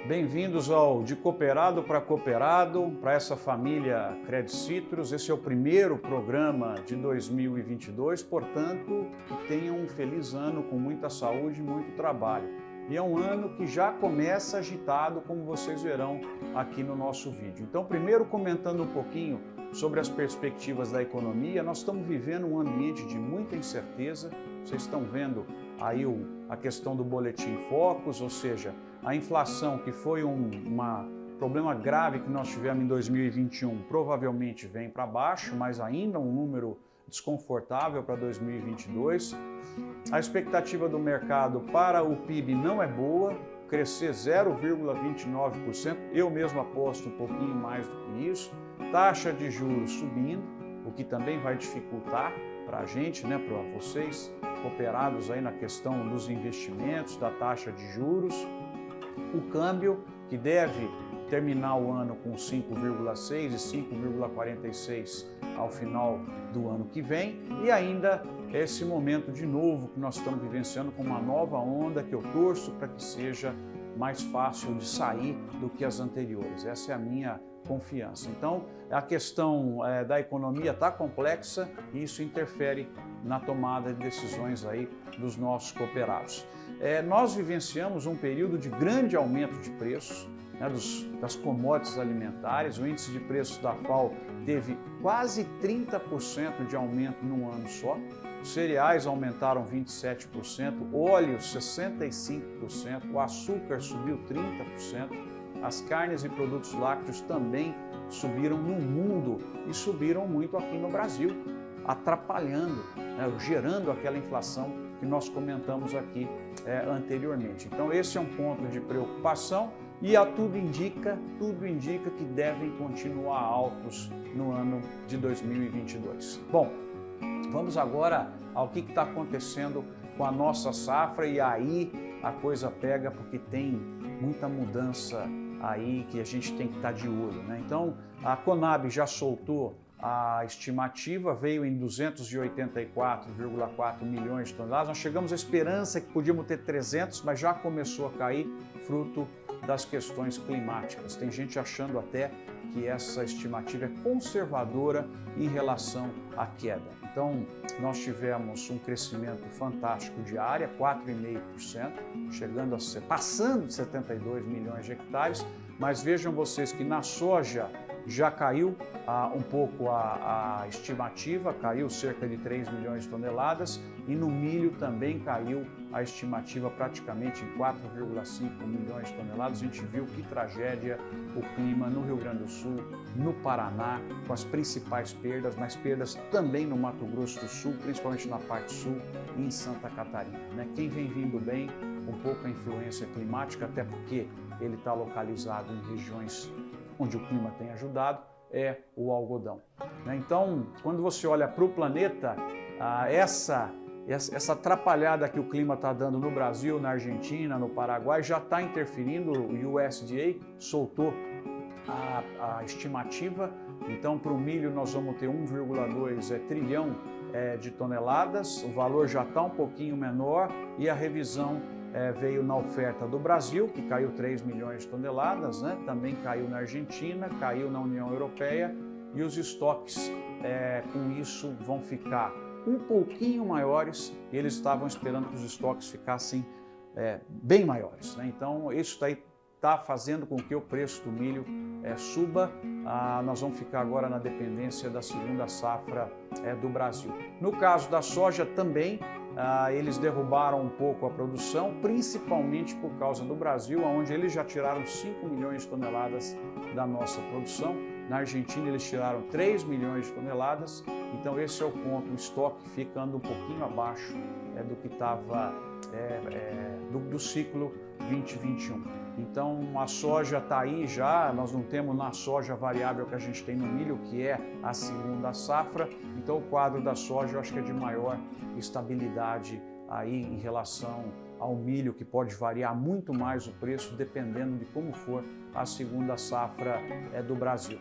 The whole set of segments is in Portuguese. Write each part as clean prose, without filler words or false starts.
Bem-vindos ao De Cooperado para Cooperado, para essa família Credit Citrus. Esse é o primeiro programa de 2022, portanto, que tenham um feliz ano com muita saúde e muito trabalho. E é um ano que já começa agitado, como vocês verão aqui no nosso vídeo. Então, primeiro comentando um pouquinho sobre as perspectivas da economia, nós estamos vivendo um ambiente de muita incerteza. Vocês estão vendo aí a questão do Boletim Focus, ou seja, a inflação, que foi um problema grave que nós tivemos em 2021, provavelmente vem para baixo, mas ainda um número desconfortável para 2022. A expectativa do mercado para o PIB não é boa, crescer 0,29%, eu mesmo aposto um pouquinho mais do que isso. Taxa de juros subindo, o que também vai dificultar para a gente, para vocês cooperados aí na questão dos investimentos, da taxa de juros. O câmbio, que deve terminar o ano com 5,6 e 5,46 ao final do ano que vem, e ainda esse momento de novo que nós estamos vivenciando com uma nova onda que eu torço para que seja mais fácil de sair do que as anteriores. Essa é a minha confiança. Então, a questão da economia está complexa e isso interfere na tomada de decisões aí dos nossos cooperados. Nós vivenciamos um período de grande aumento de preços, das commodities alimentares. O índice de preços da FAO teve quase 30% de aumento num ano só. Os cereais aumentaram 27%, óleo 65%, o açúcar subiu 30%, as carnes e produtos lácteos também subiram no mundo e subiram muito aqui no Brasil, atrapalhando, gerando aquela inflação que nós comentamos aqui anteriormente. Então esse é um ponto de preocupação e tudo indica que devem continuar altos no ano de 2022. Bom, vamos agora ao que está acontecendo com a nossa safra, e aí a coisa pega porque tem muita mudança aí que a gente tem que estar de olho, Então, a Conab já soltou a estimativa, veio em 284,4 milhões de toneladas. Nós chegamos à esperança que podíamos ter 300, mas já começou a cair, fruto das questões climáticas. Tem gente achando até que essa estimativa é conservadora em relação à queda. Então, nós tivemos um crescimento fantástico de área, 4,5%, passando de 72 milhões de hectares, mas vejam vocês que na soja já caiu um pouco a estimativa, caiu cerca de 3 milhões de toneladas, e no milho também caiu a estimativa praticamente em 4,5 milhões de toneladas. A gente viu que tragédia o clima no Rio Grande do Sul, no Paraná, com as principais perdas, mas perdas também no Mato Grosso do Sul, principalmente na parte sul e em Santa Catarina. Quem vem vindo bem, um pouco a influência climática, até porque ele está localizado em regiões onde o clima tem ajudado, é o algodão. Então, quando você olha para o planeta, essa atrapalhada que o clima está dando no Brasil, na Argentina, no Paraguai, já está interferindo. O USDA soltou a estimativa. Então, para o milho nós vamos ter 1,2 trilhão de toneladas, o valor já está um pouquinho menor, e a revisão veio na oferta do Brasil, que caiu 3 milhões de toneladas, também caiu na Argentina, caiu na União Europeia, e os estoques com isso vão ficar um pouquinho maiores, e eles estavam esperando que os estoques ficassem bem maiores. Então isso daí está fazendo com que o preço do milho suba. Nós vamos ficar agora na dependência da segunda safra do Brasil. No caso da soja também, eles derrubaram um pouco a produção, principalmente por causa do Brasil, onde eles já tiraram 5 milhões de toneladas da nossa produção. Na Argentina eles tiraram 3 milhões de toneladas, então esse é o ponto, o estoque ficando um pouquinho abaixo do que estava do ciclo 2021. Então a soja está aí já, nós não temos na soja variável que a gente tem no milho, que é a segunda safra. Então o quadro da soja eu acho que é de maior estabilidade aí em relação ao milho, que pode variar muito mais o preço dependendo de como for a segunda safra do Brasil.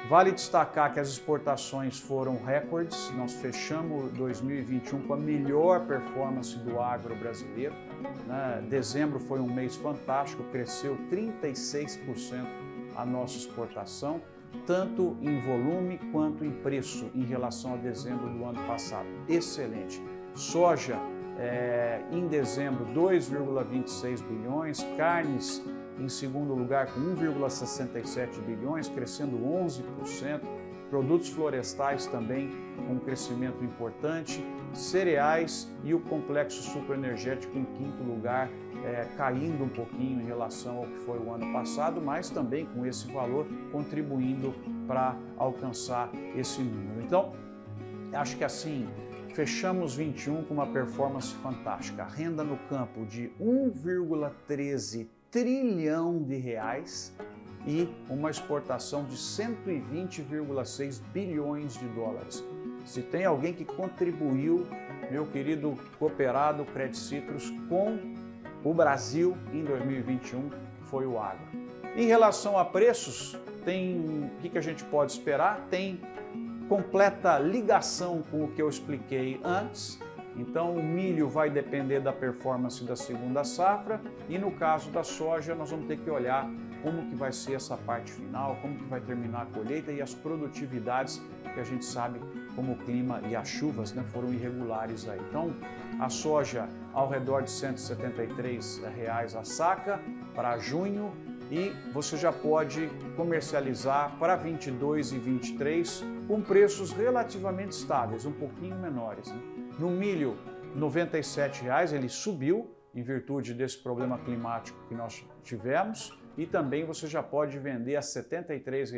Vale destacar que as exportações foram recordes, nós fechamos 2021 com a melhor performance do agro brasileiro, né? Dezembro foi um mês fantástico, cresceu 36% a nossa exportação, tanto em volume quanto em preço em relação a dezembro do ano passado. Excelente. Soja, em dezembro, 2,26 bilhões, carnes em segundo lugar com 1,67 bilhões, crescendo 11%, produtos florestais também com um crescimento importante, cereais e o complexo sucroenergético em quinto lugar, caindo um pouquinho em relação ao que foi o ano passado, mas também com esse valor contribuindo para alcançar esse número. Então, acho que assim, fechamos 21 com uma performance fantástica. A renda no campo de 1,13 trilhão de reais e uma exportação de 120,6 bilhões de dólares. Se tem alguém que contribuiu, meu querido cooperado Credit Citrus, com o Brasil em 2021, foi o agro. Em relação a preços, o que a gente pode esperar? Tem completa ligação com o que eu expliquei antes. Então, o milho vai depender da performance da segunda safra e no caso da soja nós vamos ter que olhar como que vai ser essa parte final, como que vai terminar a colheita e as produtividades, que a gente sabe como o clima e as chuvas, né, foram irregulares aí. Então, a soja ao redor de R$ 173 a saca para junho e você já pode comercializar para 22 e 23 com preços relativamente estáveis, um pouquinho menores, né? No milho, R$ 97, ele subiu em virtude desse problema climático que nós tivemos e também você já pode vender a R$ 73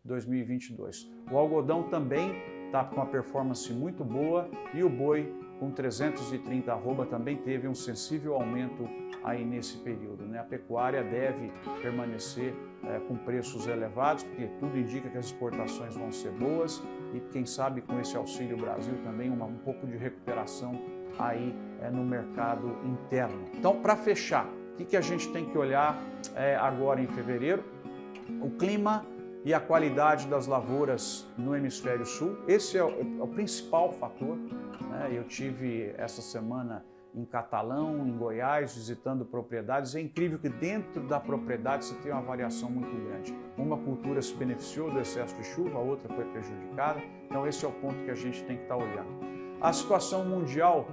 2022. O algodão também está com uma performance muito boa e o boi com 330 arroba também teve um sensível aumento aí nesse período, né? A pecuária deve permanecer com preços elevados, porque tudo indica que as exportações vão ser boas e quem sabe com esse Auxílio Brasil também um pouco de recuperação aí no mercado interno. Então, para fechar, o que a gente tem que olhar agora em fevereiro? O clima e a qualidade das lavouras no hemisfério sul, esse é o principal fator, né? Eu tive essa semana em Catalão, em Goiás, visitando propriedades. É incrível que dentro da propriedade você tem uma variação muito grande. Uma cultura se beneficiou do excesso de chuva, a outra foi prejudicada. Então esse é o ponto que a gente tem que estar olhando. A situação mundial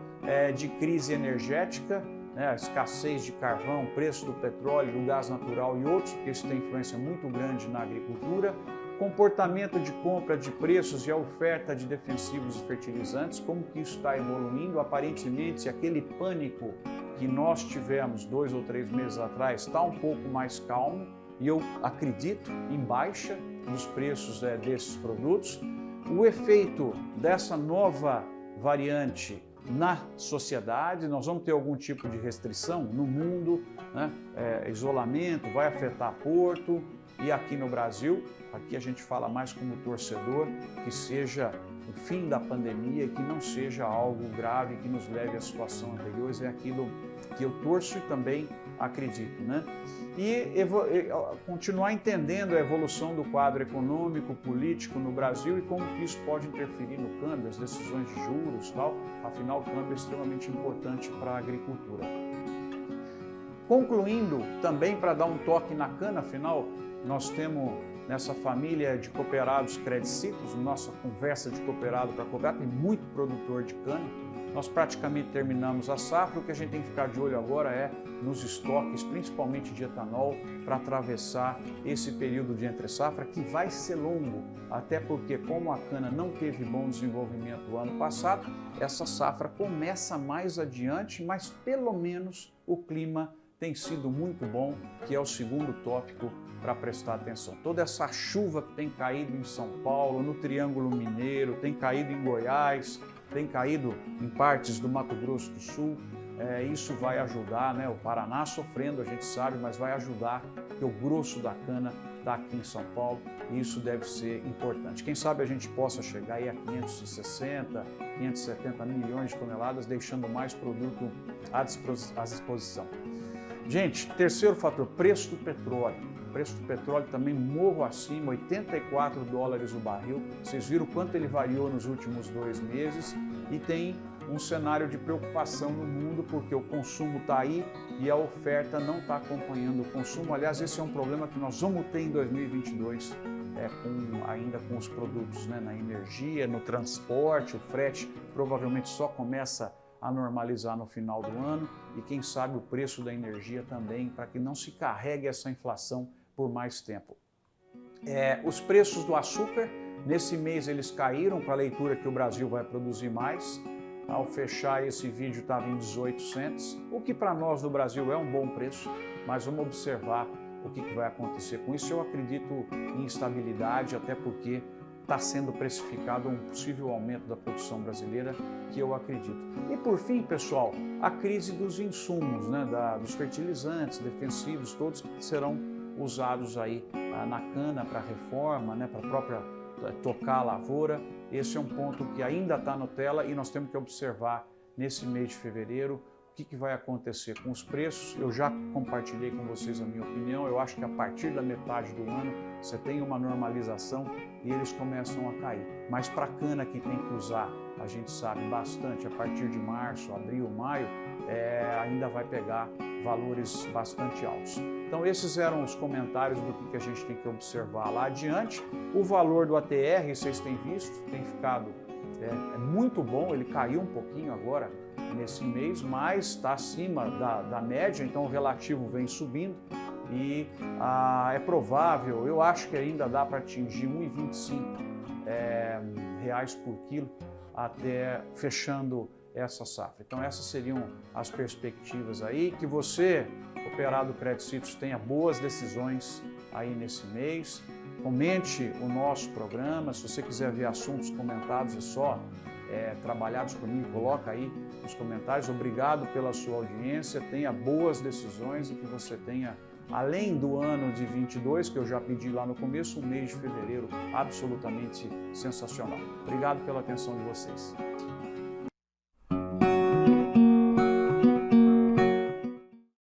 de crise energética, né, a escassez de carvão, preço do petróleo, do gás natural e outros, porque isso tem influência muito grande na agricultura. Comportamento de compra de preços e a oferta de defensivos e fertilizantes, como que isso está evoluindo. Aparentemente, aquele pânico que nós tivemos 2 ou 3 meses atrás está um pouco mais calmo e eu acredito em baixa dos preços desses produtos. O efeito dessa nova variante na sociedade, nós vamos ter algum tipo de restrição no mundo, né? Isolamento, vai afetar Porto. E aqui no Brasil, aqui a gente fala mais como torcedor, que seja o fim da pandemia, que não seja algo grave que nos leve à situação anterior, é aquilo que eu torço e também acredito, né? E continuar entendendo a evolução do quadro econômico, político no Brasil e como que isso pode interferir no câmbio, as decisões de juros e tal. Afinal, o câmbio é extremamente importante para a agricultura. Concluindo, também para dar um toque na cana, afinal, nós temos nessa família de cooperados Credit Citrus, nossa conversa de cooperado para cooperado, tem muito produtor de cana. Nós praticamente terminamos a safra, o que a gente tem que ficar de olho agora é nos estoques, principalmente de etanol, para atravessar esse período de entre-safra, que vai ser longo, até porque como a cana não teve bom desenvolvimento no ano passado, essa safra começa mais adiante, mas pelo menos o clima tem sido muito bom, que é o segundo tópico para prestar atenção. Toda essa chuva que tem caído em São Paulo, no Triângulo Mineiro, tem caído em Goiás, tem caído em partes do Mato Grosso do Sul, isso vai ajudar, né? O Paraná sofrendo, a gente sabe, mas vai ajudar, porque o grosso da cana está aqui em São Paulo e isso deve ser importante. Quem sabe a gente possa chegar aí a 560, 570 milhões de toneladas, deixando mais produto à disposição. Gente, terceiro fator, preço do petróleo. preço do petróleo também morro acima, 84 dólares o barril. Vocês viram quanto ele variou nos últimos 2 meses e tem um cenário de preocupação no mundo porque o consumo está aí e a oferta não está acompanhando o consumo. Aliás, esse é um problema que nós vamos ter em 2022, ainda com os produtos, né, na energia, no transporte, o frete provavelmente só começa a normalizar no final do ano e quem sabe o preço da energia também, para que não se carregue essa inflação por mais tempo. Os preços do açúcar, nesse mês eles caíram para a leitura que o Brasil vai produzir mais. Ao fechar esse vídeo estava em 18 cents, o que para nós no Brasil é um bom preço, mas vamos observar o que vai acontecer com isso. Eu acredito em instabilidade, até porque está sendo precificado um possível aumento da produção brasileira, que eu acredito. E por fim, pessoal, a crise dos insumos, né, dos fertilizantes, defensivos, todos que serão usados aí na cana para reforma, né, para a própria tocar a lavoura. Esse é um ponto que ainda está na tela e nós temos que observar nesse mês de fevereiro o que vai acontecer com os preços. Eu já compartilhei com vocês a minha opinião. Eu acho que a partir da metade do ano você tem uma normalização e eles começam a cair. Mas para a cana que tem que usar, a gente sabe bastante, a partir de março, abril, maio, ainda vai pegar valores bastante altos. Então esses eram os comentários do que a gente tem que observar lá adiante. O valor do ATR, vocês têm visto, tem ficado muito bom, ele caiu um pouquinho agora nesse mês, mas está acima da média, então o relativo vem subindo e é provável, eu acho que ainda dá para atingir R$ 1,25 reais por quilo até fechando essa safra. Então essas seriam as perspectivas aí, que você, operado Credit Citrus, tenha boas decisões aí nesse mês. Comente o nosso programa, se você quiser ver assuntos comentados, é só trabalhados por mim, coloca aí nos comentários. Obrigado pela sua audiência, tenha boas decisões e que você tenha, além do ano de 22, que eu já pedi lá no começo, um mês de fevereiro absolutamente sensacional. Obrigado pela atenção de vocês.